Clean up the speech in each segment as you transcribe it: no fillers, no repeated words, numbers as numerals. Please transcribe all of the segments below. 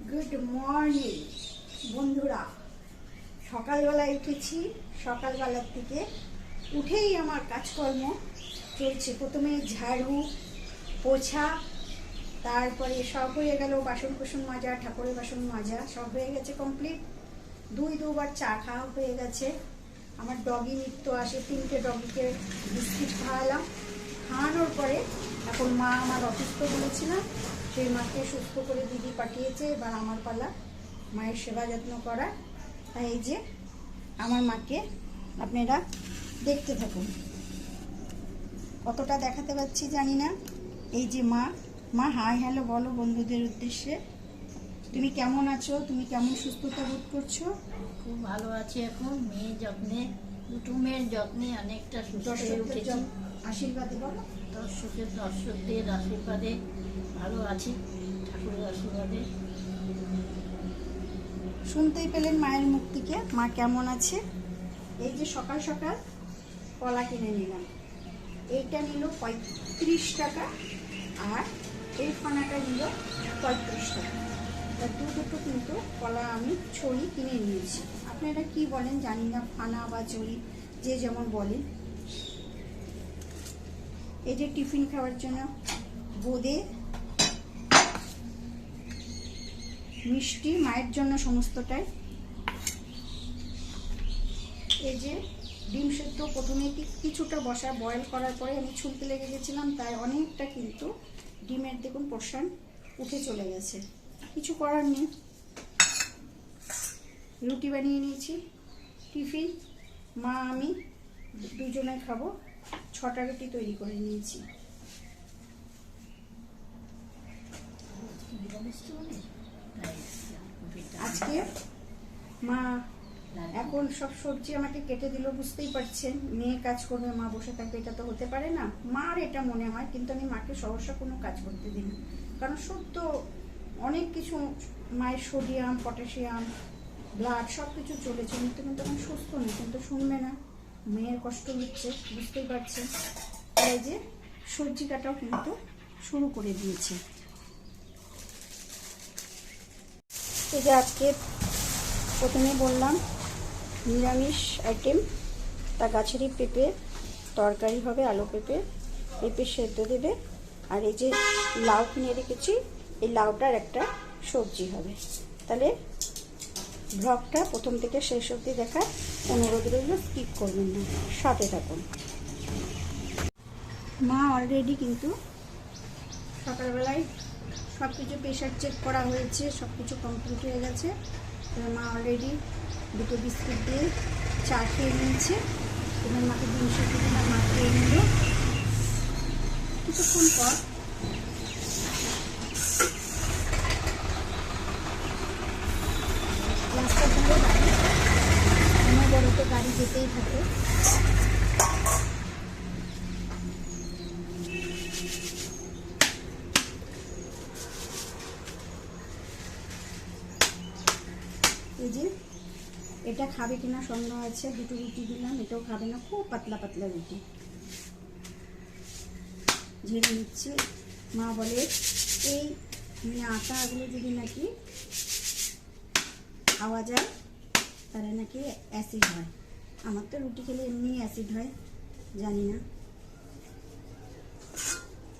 Good morning বন্ধুরা। সকালবেলায় উঠেছি। সকালবেলার থেকে উঠেই আমার কাজকর্ম চলছে। প্রথমে ঝাড়ু পোছা, তারপরে সব হয়ে গেল, বাসন কুসন মাজা, ঠাকুরের বাসন মাজা সব হয়ে গেছে কমপ্লিট। দুবার চা খাওয়া হয়ে গেছে। আমার ডগি নিত্য আসে, 3টে ডগিকে বিস্কিট খাওয়ালাম। খাওয়ানোর পরে এখন মা আমার অসুস্থ বলেছিলাম, সেই মাকে সুস্থ করে দিদি পাঠিয়েছে। এবার আমার পালা মায়ের সেবা যত্ন করা। তাই এই যে আমার মাকে আপনারা দেখতে থাকুন। কতটা দেখাতে পারছি জানি না। এই যে মা, মা হাই হ্যালো বলো বন্ধুদের উদ্দেশ্যে। তুমি কেমন আছো? তুমি কেমন সুস্থতা বোধ করছো? খুব ভালো আছি এখন। মেয়ের যত্নে, দুটো মেয়ের যত্নে অনেকটা সুস্থ হয়ে উঠেছি। আশীর্বাদে বলো। দর্শকদের আশীর্বাদে ভালো আছি, ঠাকুরের আশীর্বাদে। শুনতেই পেলেন মায়ের মুখ থেকে মা কেমন আছে। এই যে সকাল সকাল কলা কিনে নিলাম। এইটা নিল 35 টাকা, আর এই ফানাটা নিল 35 টাকা। দুটো কিন্তু কলা আমি ছড়ি কিনে নিয়েছি। আপনারা কি বলেন জানি না, ফানা বা ছড়ি যে যেমন বলেন। এই যে টিফিন খাওয়ার জন্য বোঁদে, মিষ্টি মায়ের জন্য সমস্তটাই। এই যে ডিম সেদ্ধ প্রথমে কিছুটা বসা বয়েল করার পরে আমি ছুলতে লেগে গেছিলাম, তাই অনেকটা কিন্তু ডিমের দেখুন পোর্শন উঠে চলে গেছে। কিছু করার নেই। রুটি বানিয়ে নিয়েছি। টিফিন মা আমি দুজনে খাবো। 6টা রুটি তৈরি করে নিয়েছি। আজকে মা এখন সব সবজি আমাকে কেটে দিল। বুঝতেই পারছেন, মেয়ে কাজ করবে, মা বসে থাকবে, এটা তো হতে পারে না। মার এটা মনে হয়, কিন্তু আমি মাকে সহসা কোনো কাজ করতে দিই না। কারণ সত্য অনেক কিছু, মায়ের সোডিয়াম পটাশিয়াম ব্লাড সব কিছু চলেছে, কিন্তু এখন সুস্থ নেই, কিন্তু শুনবে না। মেয়ের কষ্ট হচ্ছে, বুঝতেই পারছেন। তাই যে সবজি কাটাও কিন্তু শুরু করে দিয়েছে। এই যে আজকে প্রথমে বললাম নিরামিষ আইটেম, তা গাছেরই পেঁপে তরকারি হবে, আলু পেঁপে, পেঁপে সেদ্ধ দেবে। আর এই যে লাউ কিনে রেখেছি, এই লাউটার একটা সবজি হবে। তাহলে ব্লগটা প্রথম থেকে শেষ অবধি দেখার অনুরোধ রইল, স্কিপ করবেন না, সাথে থাকুন। মা অলরেডি কিন্তু সকালবেলায় সব কিছু প্রেশার চেক করা হয়েছে, সব কিছু কমপ্লিট হয়ে গেছে। মা অলরেডি দুটো বিস্কিট দিয়ে চা খেয়ে নিয়েছে। এবার মাকে ডিম সেদ্ধ দিলাম, মা খেয়ে নিল। কিছুক্ষণ পর রাস্তার ধারে গাড়ি, আমার বড় তো গাড়ি যেতেই থাকে। এই যে এটা খাবে কিনা সন্দেহ আছে। দুটো রুটি দিলাম, এটাও খাবে না, খুব পাতলা পাতলা রুটি ঝেড়ে নিচ্ছি। মা বলে এই আটাগুলো যদি নাকি খাওয়া যায় তাহলে নাকি অ্যাসিড হয়। আমার তো রুটি খেলে এমনি অ্যাসিড হয়, জানি না।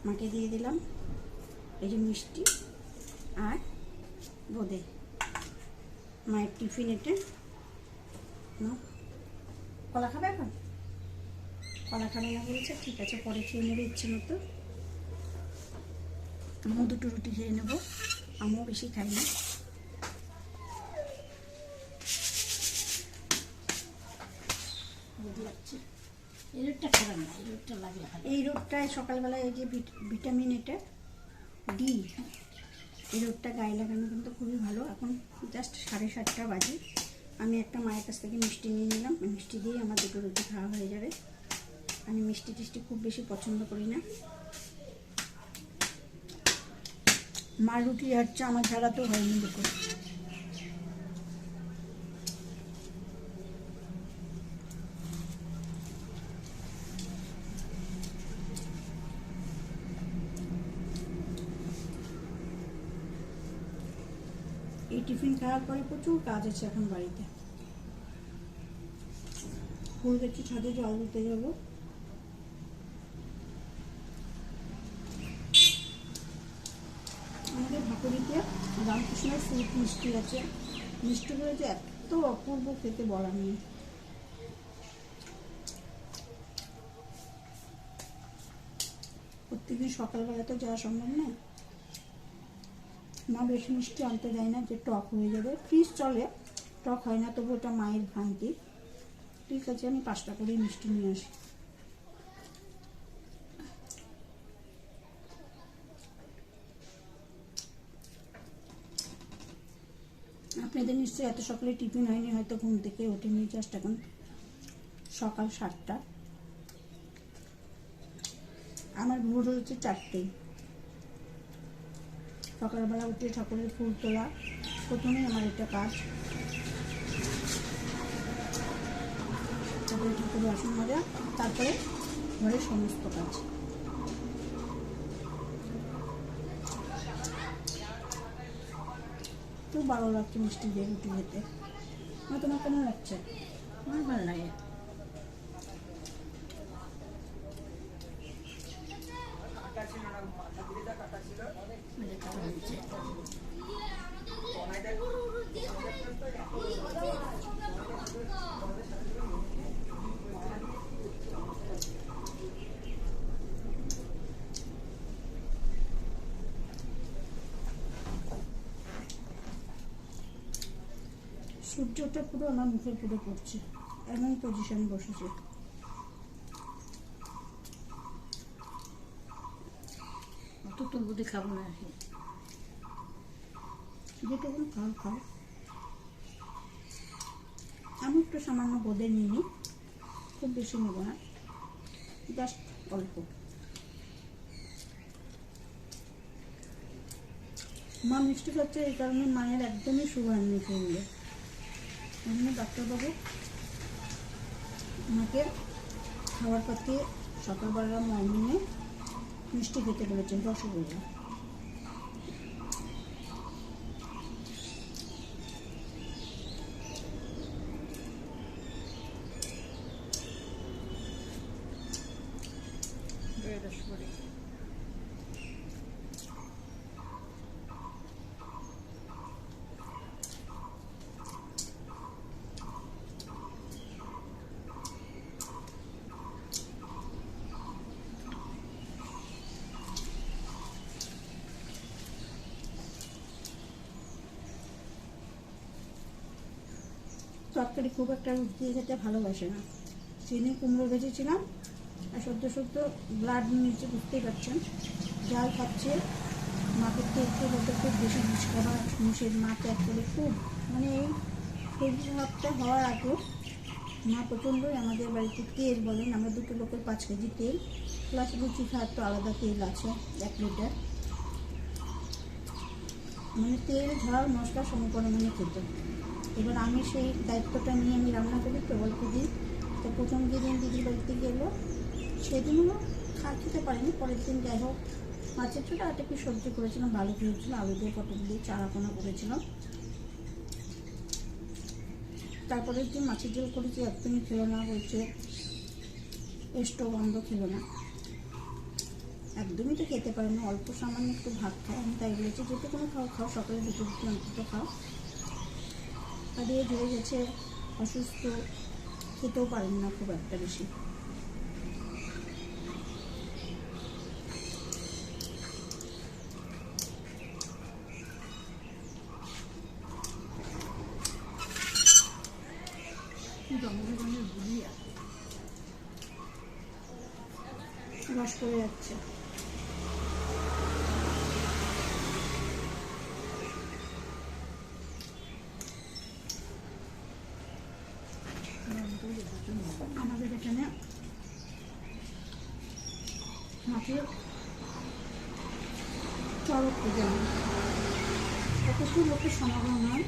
মাকে দিয়ে দিলাম এই যে মিষ্টি আর বোঁদে, মায়ের টিফিন। এটা কলা খাবে এখন? কলা খাবে না বলেছে, ঠিক আছে পরে খেয়ে নেবে ইচ্ছে মতো। আমিও দুটো রুটি খেয়ে নেবো, আমিও বেশি খাই না। এই রোদটায় সকালবেলায় এই যে ভিটামিন, এটা ডি, এই রোদটা গায়ে লাগানো কিন্তু খুবই ভালো। এখন জাস্ট 7:30 বাজে। আমি একটা মায়ের কাছ থেকে মিষ্টি নিয়ে নিলাম, মিষ্টি দিয়ে আমার দুটো রুটি খাওয়া হয়ে যাবে। আমি মিষ্টি টিষ্টি খুব বেশি পছন্দ করি না। মার রুটি হচ্ছে আমার ছাড়া তো হয়নি। দেখুন এই টিফিন খাওয়ার পরে প্রচুর কাজ আছে এখন বাড়িতে। ফুল গাছে ছাদে জল দিতে যাবো। আমাদের ভাকুরিতে রামকৃষ্ণের ফ্রুট মিষ্টি আছে। মিষ্টিগুলো যে এত অপূর্ব খেতে বলার নেই। প্রত্যেকদিন সকালবেলা তো যাওয়া সম্ভব না। মা বেশি মিষ্টি আনতে দেয় না, যে টক হয়ে যাবে। ফ্রিজ চলে, টক হয় না, তবু ওটা মায়ের ভ্রান্তি। ঠিক আছে, আমি 5টা করে মিষ্টি নিয়ে আসি। আপনাদের নিশ্চয়ই এত সকালে টিফিন হয়নি, হয়তো ঘুম থেকে ওঠেনি। জাস্ট এখন সকাল 7টা। আমার ভোর হচ্ছে 4টে। সকালবেলা উঠে ঠাকুরের ফুল তোলা প্রথমেই আমার একটা কাজ। তারপরে ঠাকুর বাসন মাজা, তারপরে ঘরের সমস্ত কাজ। খুব ভালো লাগছে মিষ্টি দিয়ে রুটি খেতে। তোমার কেমন লাগছে? আমার ভালো লাগে। সূর্যটা পুরো আমার মুখে পুরো পড়ছে, এমন পজিশন বসেছে। অত তোর বুদ্ধি খাবো না আর কি। যেটুকু খাও খাও। আমি একটু সামান্য বোঁদে নিয়ে নিই, খুব বেশি নেবো না, জাস্ট অল্প। মা মিষ্টি খাচ্ছে, এই কারণে মায়ের একদমই সুগার নেই শরীরে। ওই জন্য ডাক্তারবাবু আমাকে খাবার পাতে সকালবেলা মর্নিংয়ে মিষ্টি খেতে বলেছেন, রসগোল্লা। তরকারি খুব একটা রুটি খেতে ভালোবাসে না। চিনি কুমড়ো ভেজেছিলাম, আর সদ্য সদ্য ব্লাড নিচে, বুঝতেই পারছেন। জাল খাচ্ছে, মাকে একটু হয়তো খুব বেশি মিস করা মুসের মা ত্যাগ করে খুব, মানে এই সবজি ভাতটা হওয়ার আগে মা প্রচণ্ডই আমাদের বাড়িতে তেল বলেন, আমরা 2 লোকের 5 কেজি তেল, প্লাস লুচি খাওয়ার তো আলাদা তেল আছে 1 লিটার, মানে তেল ঝাল মশলা সমপরিমাণে খেত। এবার আমি সেই দায়িত্বটা নিয়ে আমি রান্না করি তো অল্প দিন। তো প্রথম যেদিন দিদির বাড়িতে গেলো সেদিনও খেতে পারিনি। পরের দিন যাই হোক মাছের ছোটো একটা কি সবজি করেছিলাম, ভালো খেয়েছিল, আলু দিয়ে পটল দিয়ে চারাপোনা করেছিলাম। তারপরের দিন মাছের ঝোল করেছি, একদমই খেলো না, বলছে স্টোভ বন্ধ, খেলো না, একদমই তো খেতে পারে না, অল্প সামান্য একটু ভাত খায়। আমি তাই বলেছি যেতে কোনো খাও খাও, সকালে 2 রুটি অন্তত খাও। আর দিয়ে ধরে গেছে অসুস্থ, খেতেও পারেন না খুব একটা বেশি। রস করে যাচ্ছে। আমাদের এখানে মাছের চড়ক পুজো হয়, প্রচুর লোকের সমাগম হয়।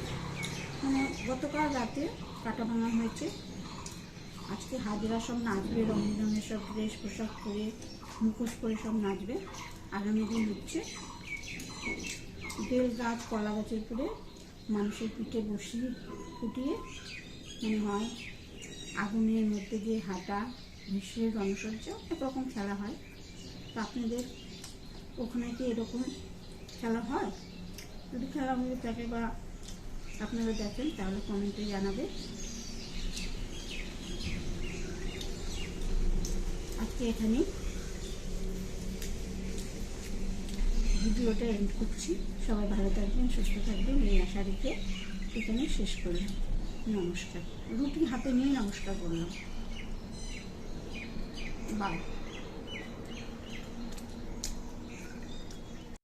মানে গতকাল রাতে কাটা ভাঙা হয়েছে, আজকে হাজিরা সব নাচবে, রঙিন রঙের সব ড্রেস পোশাক পরে, মুখোশ করে সব নাচবে। আগামী দিন হচ্ছে বেল গাছ কলা গাছের উপরে মানুষের পিঠে বসিয়ে ফুটিয়ে মনে হয় আগুনের মধ্যে দিয়ে হাঁটা, ভীষণ রণসজ্জ, একরকম খেলা হয়। তো আপনাদের ওখানে কি এরকম খেলা হয়? যদি খেলা হয়ে থাকে বা আপনারা দেখেন তাহলে কমেন্টে জানাবে। আজকে এখানেই ভিডিওটা এন্ড করছি। সবাই ভালো থাকবেন, সুস্থ থাকবেন, এই আশা রেখে এখানে শেষ করলাম। নমস্কার। রুটি হাতে নিয়ে নমস্কার বললাম। বাই।